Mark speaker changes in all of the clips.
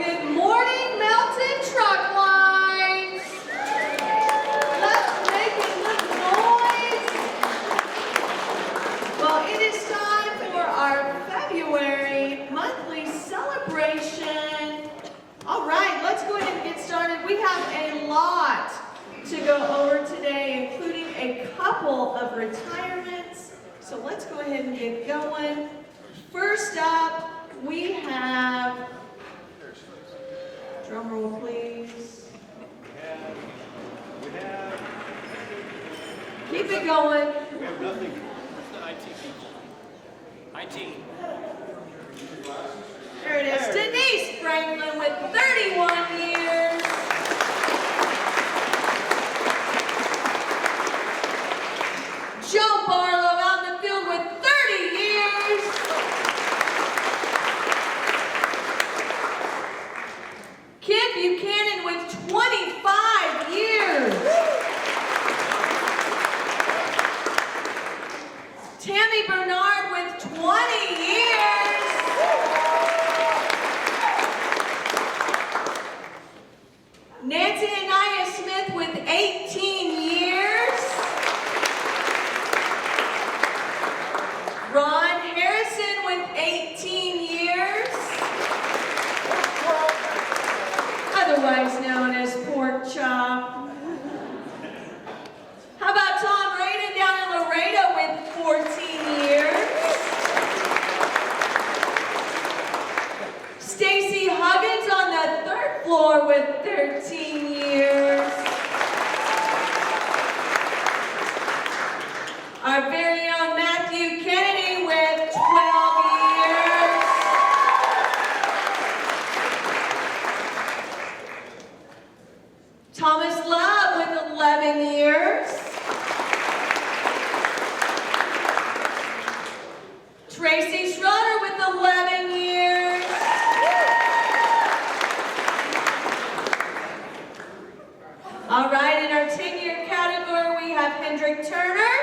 Speaker 1: Good morning, Melton truck lines. Let's make a little noise. Well, it is time for our February monthly celebration. All right, let's go ahead and get started. We have a lot to go over today, including a couple of retirements. So let's go ahead and get going. First up, we have, drum roll please. Keep it going.
Speaker 2: We have nothing. What's the IT people? IT.
Speaker 1: There it is. Denise Franklin with 31 years. Joe Barlow out in the field with 30 years. Kim Buchanan with 25 years. Tammy Bernard with 20 years. Nancy Anaya Smith with 18 years. Ron Harrison with 18 years. Otherwise known as Pork Chop. How about Tom Radin down in Laredo with 14 years? Stacy Huggins on the 3rd floor with 13 years. Our very own Matthew Kennedy with 12 years. Thomas Love with 11 years. Tracy Schroeder with 11 years. All right, in our 10-year category, we have Hendrick Turner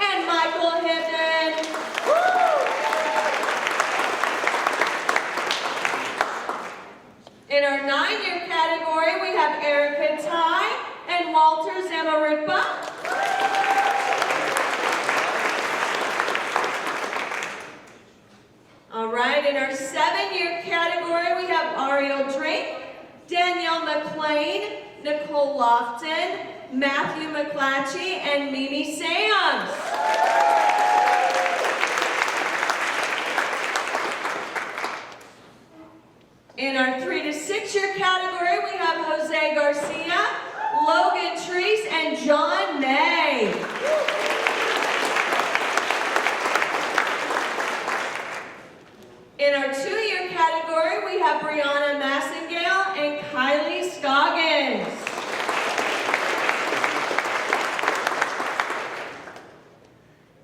Speaker 1: and Michael Hibden. In our 9-year category, we have Erica Ty and Walter Zamarikpa. All right, in our 7-year category, we have Ariel Drake, Danielle McLean, Nicole Lofton, Matthew McClatchy, and Mimi Sams. In our 3 to 6-year category, we have Jose Garcia, Logan Treese, and John May. In our 2-year category, we have Brianna Massengale and Kylie Scoggins.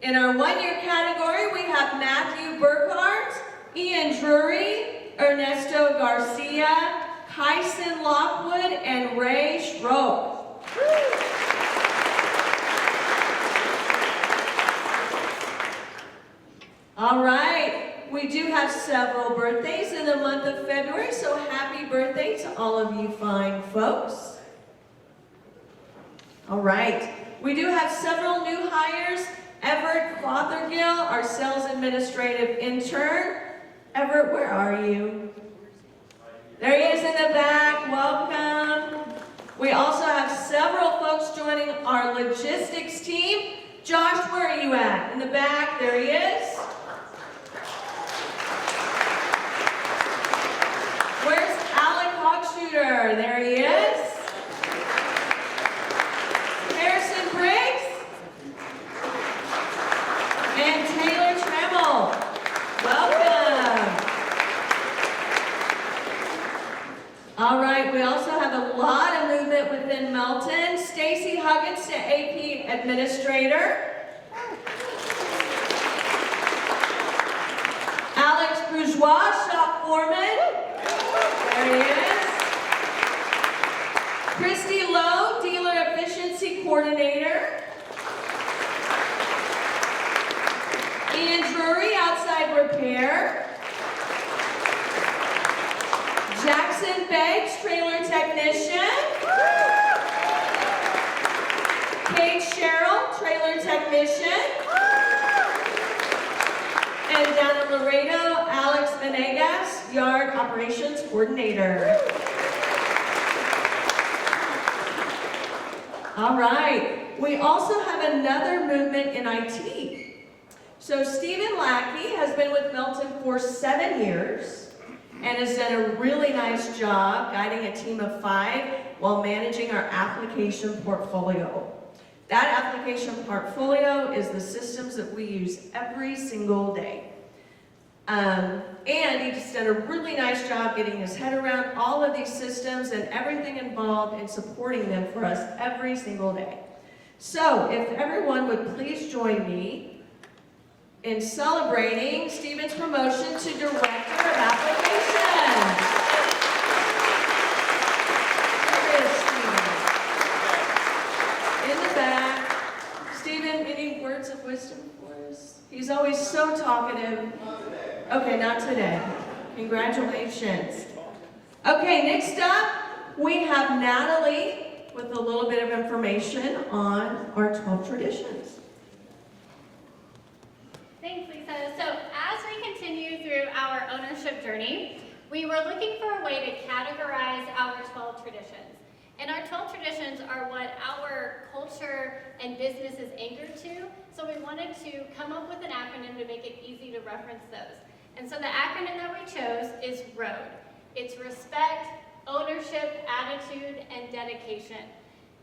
Speaker 1: In our 1-year category, we have Matthew Burkhart, Ian Drury, Ernesto Garcia, Kyson Lockwood, and Ray Schrock. All right, we do have several birthdays in the month of February, so happy birthday to all of you fine folks. All right, we do have several new hires. Everett Fothergill, our sales administrative intern. Everett, where are you? There he is in the back. Welcome. We also have several folks joining our logistics team. Josh, where are you at? In the back. There he is. Where's Alec Hawkshooter? There he is. Harrison Briggs. And Taylor Tremble. Welcome. All right, we also have a lot of movement within Melton. Stacy Huggins to AP Administrator. Alex Bourgeois, Shop Foreman. There he is. Christy Lowe, Dealer Efficiency Coordinator. Ian Drury, Outside Repair. Jackson Beggs, trailer technician. Kate Sherrill, trailer technician. And down in Laredo, Alex Venegas, yard operations coordinator. All right, we also have another movement in IT. So Stephen Lackey has been with Melton for 7 years and has done a really nice job guiding a team of 5 while managing our application portfolio. That application portfolio is the systems that we use every single day. And he just done a really nice job getting his head around all of these systems and everything involved in supporting them for us every single day. So if everyone would please join me in celebrating Stephen's promotion to Director of Applications. There is Stephen. In the back. Stephen, any words of wisdom for us? He's always so talkative. Okay, not today. Congratulations. Okay, next up, we have Natalie with a little bit of information on our 12 traditions.
Speaker 3: Thanks, Lisa. So as we continue through our ownership journey, we were looking for a way to categorize our 12 traditions. And our 12 traditions are what our culture and business is anchored to, so we wanted to come up with an acronym to make it easy to reference those. And so the acronym that we chose is ROAD. It's respect, ownership, attitude, and dedication.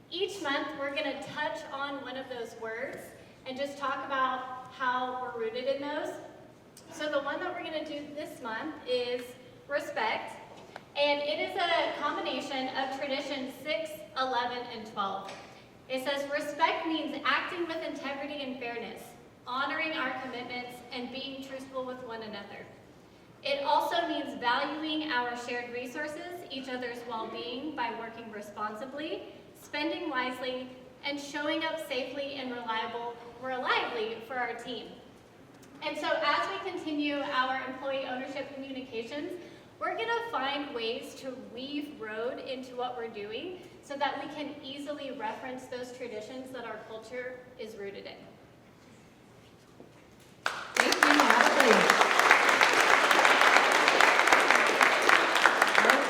Speaker 3: Each month, we're going to touch on one of those words and just talk about how we're rooted in those. So the one that we're going to do this month is respect, and it is a combination of traditions 6, 11, and 12. It says respect means acting with integrity and fairness, honoring our commitments, and being truthful with one another. It also means valuing our shared resources, each other's well-being by working responsibly, spending wisely, and showing up safely and reliably for our team. And so as we continue our employee ownership communications, we're going to find ways to weave ROAD into what we're doing so that we can easily reference those traditions that our culture is rooted in.
Speaker 1: Thank you, Natalie.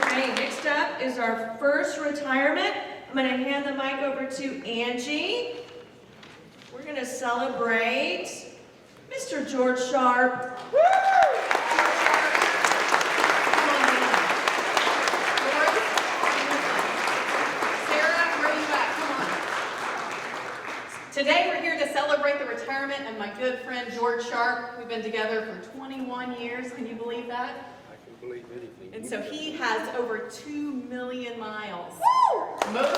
Speaker 1: Okay, next up is our first retirement. I'm going to hand the mic over to Angie. We're going to celebrate Mr. George Sharp. Woo!
Speaker 4: Today we're here to celebrate the retirement of my good friend George Sharp. We've been together for 21 years. Can you believe that?
Speaker 2: I can believe anything.
Speaker 4: And so he has over 2 million miles.
Speaker 1: Woo!
Speaker 4: Most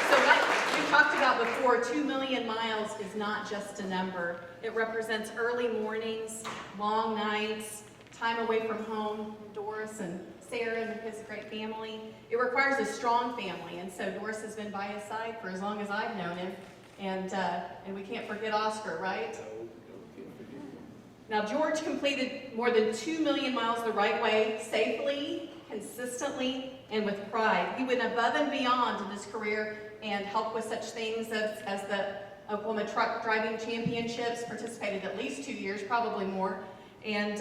Speaker 4: So like we talked about before, 2 million miles is not just a number. It represents early mornings, long nights, time away from home, Doris and Sarah and his great family. It requires a strong family, and so Doris has been by his side for as long as I've known him, and we can't forget Oscar, right? Now, George completed more than 2 million miles the right way, safely, consistently, and with pride. He went above and beyond in his career and helped with such things as the Oklahoma Truck Driving Championships, participated at least 2 years, probably more. And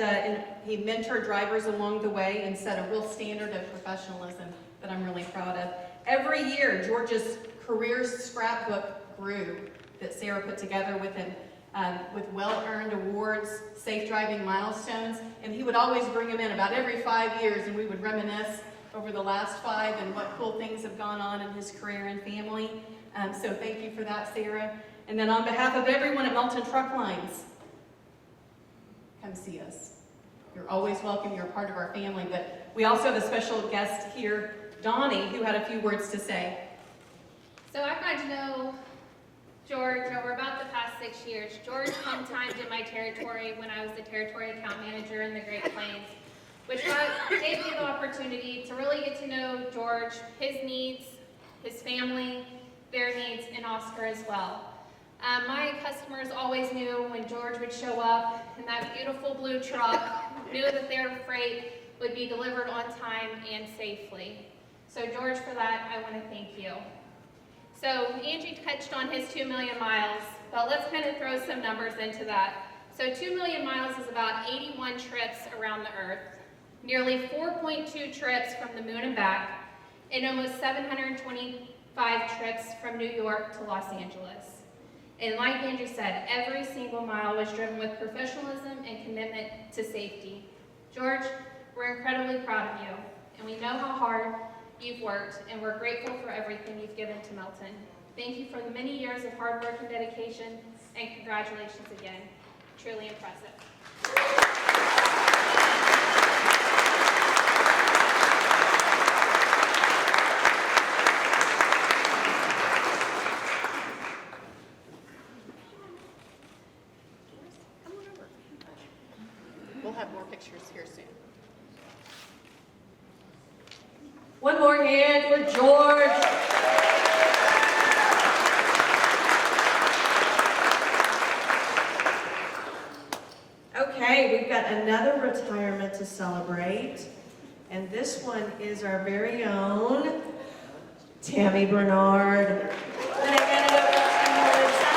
Speaker 4: he mentored drivers along the way and set a real standard of professionalism that I'm really proud of. Every year, George's career scrapbook grew that Sarah put together with him, with well-earned awards, safe driving milestones, and he would always bring them in about every 5 years, and we would reminisce over the last 5 and what cool things have gone on in his career and family. So thank you for that, Sarah. And then on behalf of everyone at Melton Truck Lines, come see us. You're always welcome. You're a part of our family. But we also have a special guest here, Donnie, who had a few words to say.
Speaker 3: So I've gotten to know George over about the past 6 years. George sometimes in my territory when I was the territory account manager in the Great Plains, which gave me the opportunity to really get to know George, his needs, his family, their needs, and Oscar as well. My customers always knew when George would show up in that beautiful blue truck, knew that their freight would be delivered on time and safely. So George, for that, I want to thank you. So Angie touched on his 2 million miles, but let's kind of throw some numbers into that. So 2 million miles is about 81 trips around the earth, nearly 4.2 trips from the moon and back, and almost 725 trips from New York to Los Angeles. And like Andrew said, every single mile was driven with professionalism and commitment to safety. George, we're incredibly proud of you, and we know how hard you've worked, and we're grateful for everything you've given to Melton. Thank you for the many years of hard work and dedication, and congratulations again. Truly impressive.
Speaker 4: We'll have more pictures here soon.
Speaker 1: One more hand for George. Okay, we've got another retirement to celebrate. And this one is our very own Tammy Bernard. And I hand it over to Melissa.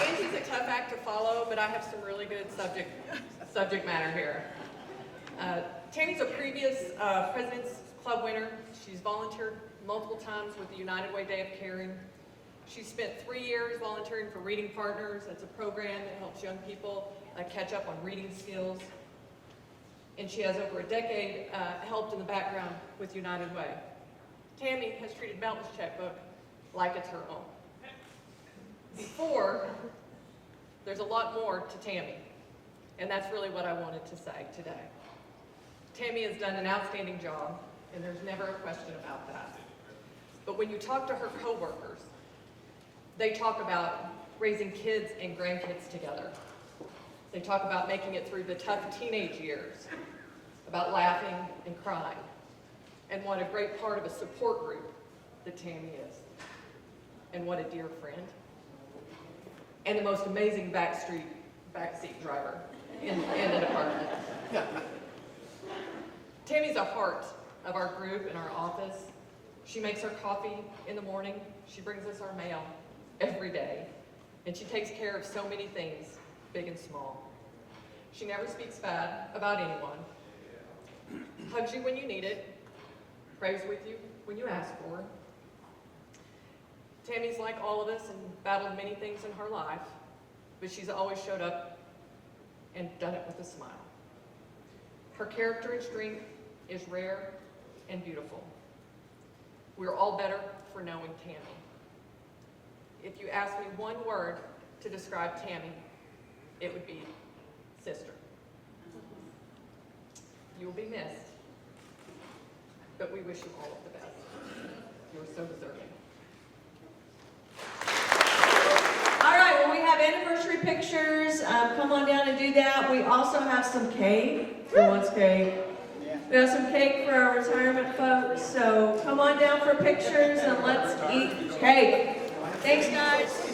Speaker 5: Angie's a tough act to follow, but I have some really good subject matter here. Tammy's a previous President's Club winner. She's volunteered multiple times with the United Way Day of Caring. She spent 3 years volunteering for Reading Partners. That's a program that helps young people catch up on reading skills. And she has over a decade helped in the background with United Way. Tammy has treated Melton's checkbook like it's her own. Before, there's a lot more to Tammy, and that's really what I wanted to say today. Tammy has done an outstanding job, and there's never a question about that. But when you talk to her coworkers, they talk about raising kids and grandkids together. They talk about making it through the tough teenage years, about laughing and crying, and what a great part of a support group that Tammy is, and what a dear friend, and the most amazing backseat driver in the department. Tammy's a heart of our group and our office. She makes our coffee in the morning. She brings us our mail every day. And she takes care of so many things, big and small. She never speaks bad about anyone. Hugs you when you need it. Prays with you when you ask for it. Tammy's like all of us and battled many things in her life, but she's always showed up and done it with a smile. Her character and strength is rare and beautiful. We're all better for knowing Tammy. If you ask me one word to describe Tammy, it would be sister. You will be missed, but we wish you all of the best. You are so deserving.
Speaker 1: All right, well, we have anniversary pictures. Come on down and do that. We also have some cake. Who wants cake? We have some cake for our retirement folks. So come on down for pictures and let's eat cake. Thanks, guys.